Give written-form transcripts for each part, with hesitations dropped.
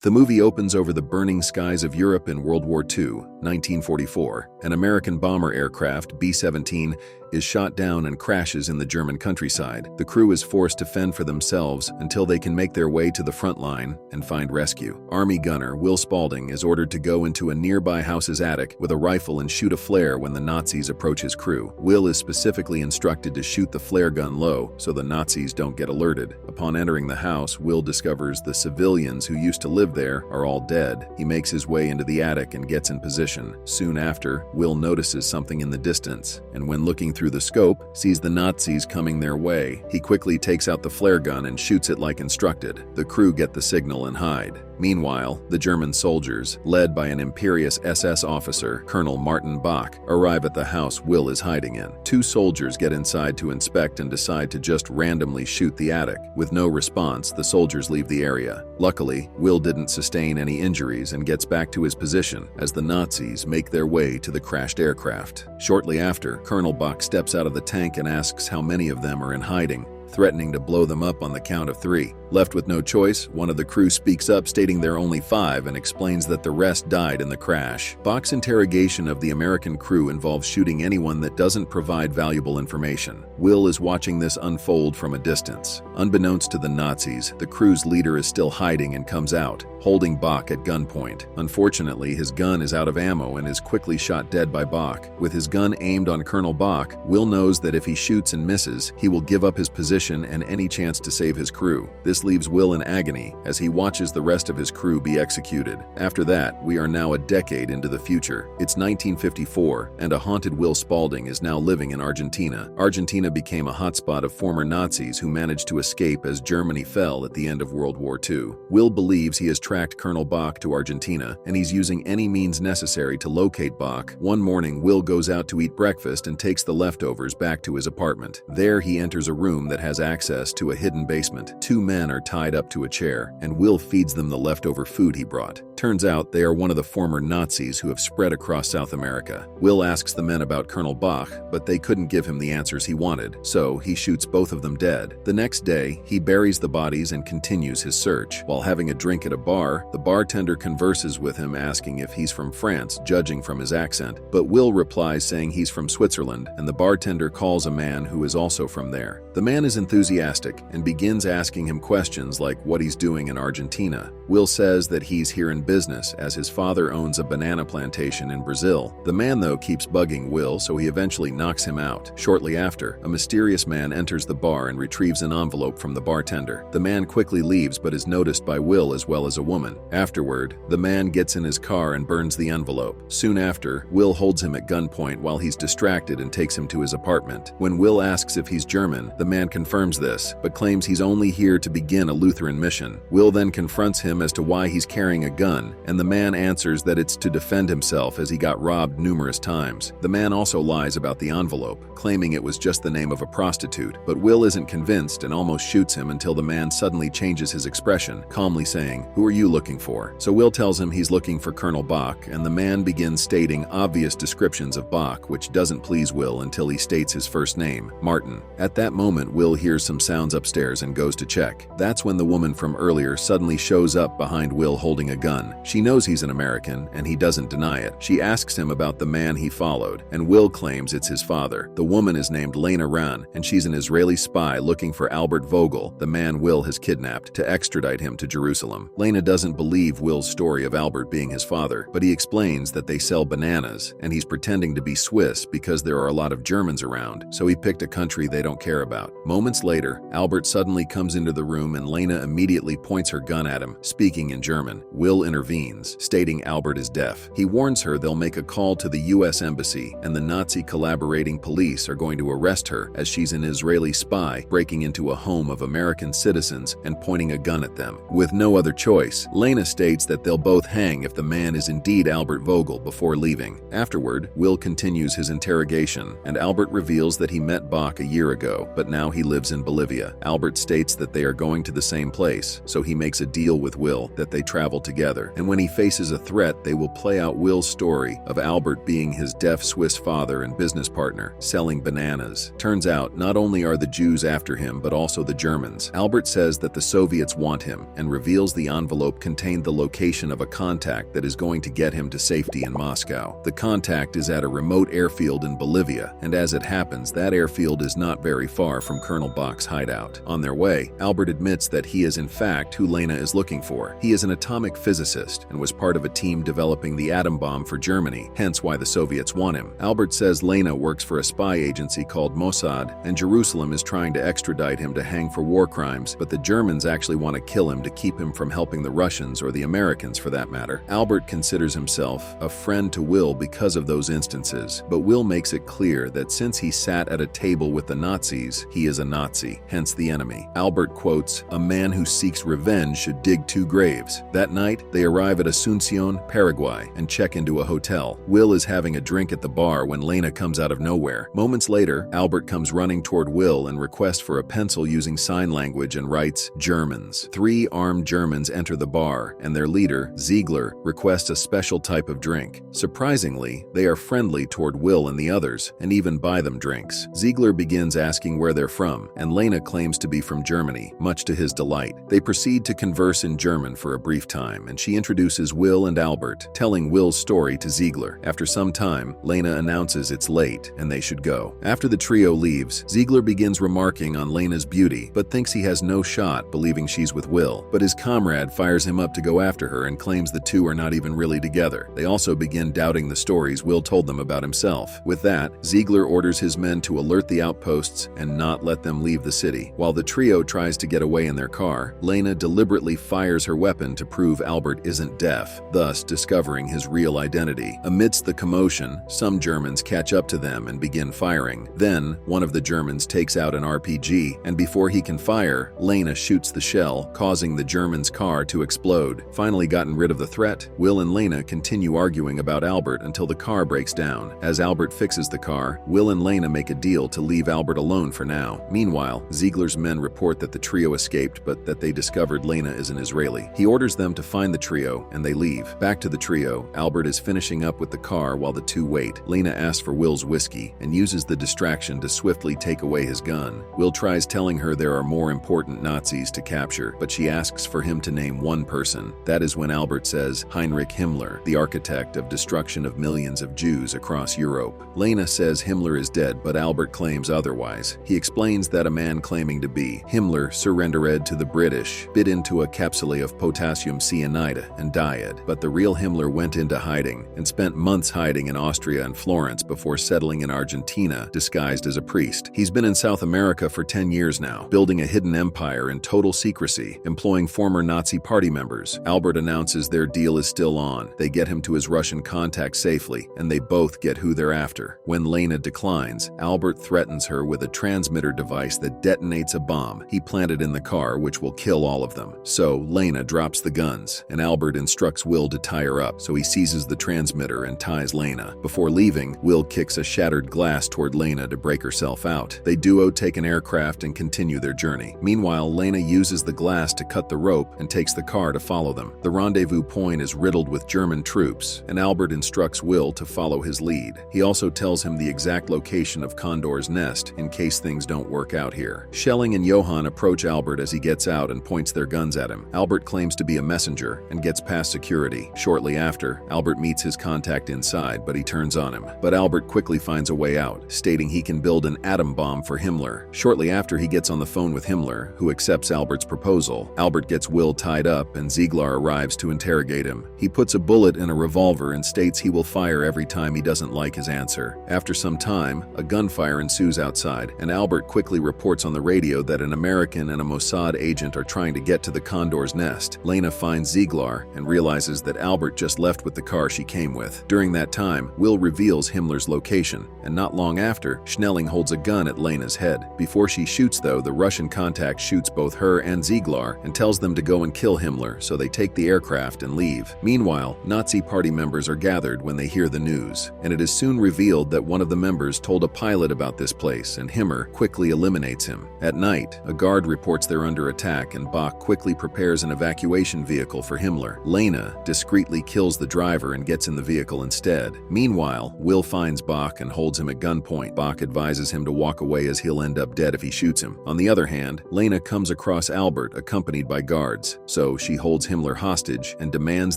The movie opens over the burning skies of Europe in World War II, 1944. An American bomber aircraft, B-17, is shot down and crashes in the German countryside. The crew is forced to fend for themselves until they can make their way to the front line and find rescue. Army gunner Will Spaulding is ordered to go into a nearby house's attic with a rifle and shoot a flare when the Nazis approach his crew. Will is specifically instructed to shoot the flare gun low so the Nazis don't get alerted. Upon entering the house, Will discovers the civilians who used to live there are all dead. He makes his way into the attic and gets in position. Soon after, Will notices something in the distance, and when looking through the scope, sees the Nazis coming their way. He quickly takes out the flare gun and shoots it like instructed. The crew get the signal and hide. Meanwhile, the German soldiers, led by an imperious SS officer, Colonel Martin Bach, arrive at the house Will is hiding in. Two soldiers get inside to inspect and decide to just randomly shoot the attic. With no response, the soldiers leave the area. Luckily, Will didn't sustain any injuries and gets back to his position as the Nazis make their way to the crashed aircraft. Shortly after, Colonel Bach steps out of the tank and asks how many of them are in hiding, threatening to blow them up on the count of 3. Left with no choice, one of the crew speaks up stating there are only 5 and explains that the rest died in the crash. Bach's interrogation of the American crew involves shooting anyone that doesn't provide valuable information. Will is watching this unfold from a distance. Unbeknownst to the Nazis, the crew's leader is still hiding and comes out, holding Bach at gunpoint. Unfortunately, his gun is out of ammo and is quickly shot dead by Bach. With his gun aimed on Colonel Bach, Will knows that if he shoots and misses, he will give up his position and any chance to save his crew. This leaves Will in agony as he watches the rest of his crew be executed. After that, we are now a decade into the future. It's 1954, and a haunted Will Spaulding is now living in Argentina. Argentina became a hotspot of former Nazis who managed to escape as Germany fell at the end of World War II. Will believes he has tracked Colonel Bach to Argentina, and he's using any means necessary to locate Bach. One morning, Will goes out to eat breakfast and takes the leftovers back to his apartment. There, he enters a room that has access to a hidden basement. 2 men are tied up to a chair, and Will feeds them the leftover food he brought. Turns out they are one of the former Nazis who have spread across South America. Will asks the men about Colonel Bach, but they couldn't give him the answers he wanted, so he shoots both of them dead. The next day, he buries the bodies and continues his search. While having a drink at a bar, the bartender converses with him asking if he's from France, judging from his accent, but Will replies saying he's from Switzerland, and the bartender calls a man who is also from there. The man is enthusiastic and begins asking him questions like what he's doing in Argentina. Will says that he's here in business as his father owns a banana plantation in Brazil. The man, though, keeps bugging Will, so he eventually knocks him out. Shortly after, a mysterious man enters the bar and retrieves an envelope from the bartender. The man quickly leaves but is noticed by Will as well as a woman. Afterward, the man gets in his car and burns the envelope. Soon after, Will holds him at gunpoint while he's distracted and takes him to his apartment. When Will asks if he's German, the man confirms this, but claims he's only here to begin a Lutheran mission. Will then confronts him as to why he's carrying a gun, and the man answers that it's to defend himself as he got robbed numerous times. The man also lies about the envelope, claiming it was just the name of a prostitute, but Will isn't convinced and almost shoots him until the man suddenly changes his expression, calmly saying, "Who are you looking for?" So Will tells him he's looking for Colonel Bach, and the man begins stating obvious descriptions of Bach, which doesn't please Will until he states his first name, Martin. At that moment, Will hears some sounds upstairs and goes to check. That's when the woman from earlier suddenly shows up behind Will holding a gun. She knows he's an American, and he doesn't deny it. She asks him about the man he followed, and Will claims it's his father. The woman is named Lena Ran, and she's an Israeli spy looking for Albert Vogel, the man Will has kidnapped, to extradite him to Jerusalem. Lena doesn't believe Will's story of Albert being his father, but he explains that they sell bananas, and he's pretending to be Swiss because there are a lot of Germans around, so he picked a country they don't care about. Moments later, Albert suddenly comes into the room and Lena immediately points her gun at him, speaking in German. Will intervenes, stating Albert is deaf. He warns her they'll make a call to the US Embassy, and the Nazi collaborating police are going to arrest her as she's an Israeli spy breaking into a home of American citizens and pointing a gun at them. With no other choice, Lena states that they'll both hang if the man is indeed Albert Vogel before leaving. Afterward, Will continues his interrogation, and Albert reveals that he met Bach a year ago, but now he lives in Bolivia. Albert states that they are going to the same place, so he makes a deal with Will that they travel together. together, and when he faces a threat, they will play out Will's story of Albert being his deaf Swiss father and business partner, selling bananas. Turns out, not only are the Jews after him, but also the Germans. Albert says that the Soviets want him, and reveals the envelope contained the location of a contact that is going to get him to safety in Moscow. The contact is at a remote airfield in Bolivia, and as it happens, that airfield is not very far from Colonel Bach's hideout. On their way, Albert admits that he is in fact who Lena is looking for. He is an atomic physicist and was part of a team developing the atom bomb for Germany, hence why the Soviets want him. Albert says Lena works for a spy agency called Mossad, and Jerusalem is trying to extradite him to hang for war crimes, but the Germans actually want to kill him to keep him from helping the Russians or the Americans for that matter. Albert considers himself a friend to Will because of those instances, but Will makes it clear that since he sat at a table with the Nazis, he is a Nazi, hence the enemy. Albert quotes, "A man who seeks revenge should dig 2 graves." That night, they arrive at Asuncion, Paraguay, and check into a hotel. Will is having a drink at the bar when Lena comes out of nowhere. Moments later, Albert comes running toward Will and requests for a pencil using sign language and writes, "Germans." 3 armed Germans enter the bar, and their leader, Ziegler, requests a special type of drink. Surprisingly, they are friendly toward Will and the others, and even buy them drinks. Ziegler begins asking where they're from, and Lena claims to be from Germany, much to his delight. They proceed to converse in German for a brief time, and she introduces Will and Albert, telling Will's story to Ziegler. After some time, Lena announces it's late, and they should go. After the trio leaves, Ziegler begins remarking on Lena's beauty, but thinks he has no shot, believing she's with Will. But his comrade fires him up to go after her and claims the two are not even really together. They also begin doubting the stories Will told them about himself. With that, Ziegler orders his men to alert the outposts and not let them leave the city. While the trio tries to get away in their car, Lena deliberately fires her weapon to prove Albert isn't deaf, thus discovering his real identity. Amidst the commotion, some Germans catch up to them and begin firing. Then, one of the Germans takes out an RPG, and before he can fire, Lena shoots the shell, causing the German's car to explode. Finally gotten rid of the threat, Will and Lena continue arguing about Albert until the car breaks down. As Albert fixes the car, Will and Lena make a deal to leave Albert alone for now. Meanwhile, Ziegler's men report that the trio escaped, but that they discovered Lena is an Israeli. He orders them to find the trio, and they leave. Back to the trio, Albert is finishing up with the car while the two wait. Lena asks for Will's whiskey, and uses the distraction to swiftly take away his gun. Will tries telling her there are more important Nazis to capture, but she asks for him to name one person. That is when Albert says Heinrich Himmler, the architect of destruction of millions of Jews across Europe. Lena says Himmler is dead, but Albert claims otherwise. He explains that a man claiming to be Himmler surrendered to the British, bit into a capsule of potassium cyanide, and died. But the real Himmler went into hiding, and spent months hiding in Austria and Florence before settling in Argentina, disguised as a priest. He's been in South America for 10 years now, building a hidden empire in total secrecy, employing former Nazi party members. Albert announces their deal is still on. They get him to his Russian contact safely, and they both get who they're after. When Lena declines, Albert threatens her with a transmitter device that detonates a bomb he planted in the car, which will kill all of them. So Lena drops the guns, and Albert instructs Will to tie her up, so he seizes the transmitter and ties Lena. Before leaving, Will kicks a shattered glass toward Lena to break herself out. They duo take an aircraft and continue their journey. Meanwhile, Lena uses the glass to cut the rope and takes the car to follow them. The rendezvous point is riddled with German troops, and Albert instructs Will to follow his lead. He also tells him the exact location of Condor's nest in case things don't work out here. Schelling and Johann approach Albert as he gets out and points their guns at him. Albert claims to be a messenger and gets past security. Shortly after, Albert meets his contact inside, but he turns on him. But Albert quickly finds a way out, stating he can build an atom bomb for Himmler. Shortly after, he gets on the phone with Himmler, who accepts Albert's proposal. Albert gets Will tied up, and Ziegler arrives to interrogate him. He puts a bullet in a revolver and states he will fire every time he doesn't like his answer. After some time, a gunfire ensues outside, and Albert quickly reports on the radio that an American and a Mossad agent are trying to get to the Condor's nest. Lena finds Ziegler and realizes that Albert just left with the car she came with. During that time, Will reveals Himmler's location, and not long after, Schnelling holds a gun at Lena's head. Before she shoots though, the Russian contact shoots both her and Ziegler and tells them to go and kill Himmler, so they take the aircraft and leave. Meanwhile, Nazi party members are gathered when they hear the news, and it is soon revealed that one of the members told a pilot about this place, and Himmler quickly eliminates him. At night, a guard reports they're under attack, and Bach quickly prepares an evacuation vehicle for Himmler. Himmler. Lena discreetly kills the driver and gets in the vehicle instead. Meanwhile, Will finds Bach and holds him at gunpoint. Bach advises him to walk away as he'll end up dead if he shoots him. On the other hand, Lena comes across Albert accompanied by guards, so she holds Himmler hostage and demands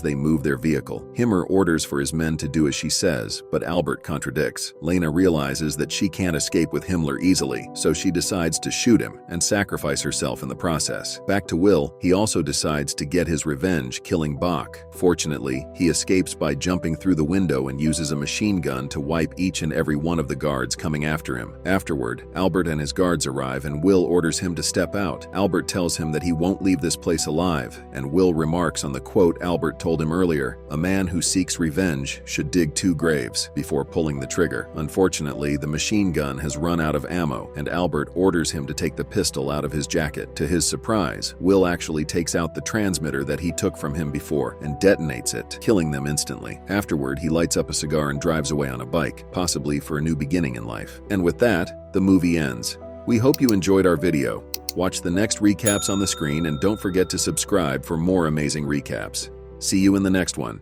they move their vehicle. Himmler orders for his men to do as she says, but Albert contradicts. Lena realizes that she can't escape with Himmler easily, so she decides to shoot him and sacrifice herself in the process. Back to Will, he also decides to get his revenge, killing Bach. Fortunately, he escapes by jumping through the window and uses a machine gun to wipe each and every one of the guards coming after him. Afterward, Albert and his guards arrive and Will orders him to step out. Albert tells him that he won't leave this place alive, and Will remarks on the quote Albert told him earlier, "A man who seeks revenge should dig 2 graves," before pulling the trigger. Unfortunately, the machine gun has run out of ammo, and Albert orders him to take the pistol out of his jacket. To his surprise, Will actually takes out the transmitter that he took from him before and detonates it, killing them instantly. Afterward, he lights up a cigar and drives away on a bike, possibly for a new beginning in life. And with that, the movie ends. We hope you enjoyed our video. Watch the next recaps on the screen and don't forget to subscribe for more amazing recaps. See you in the next one.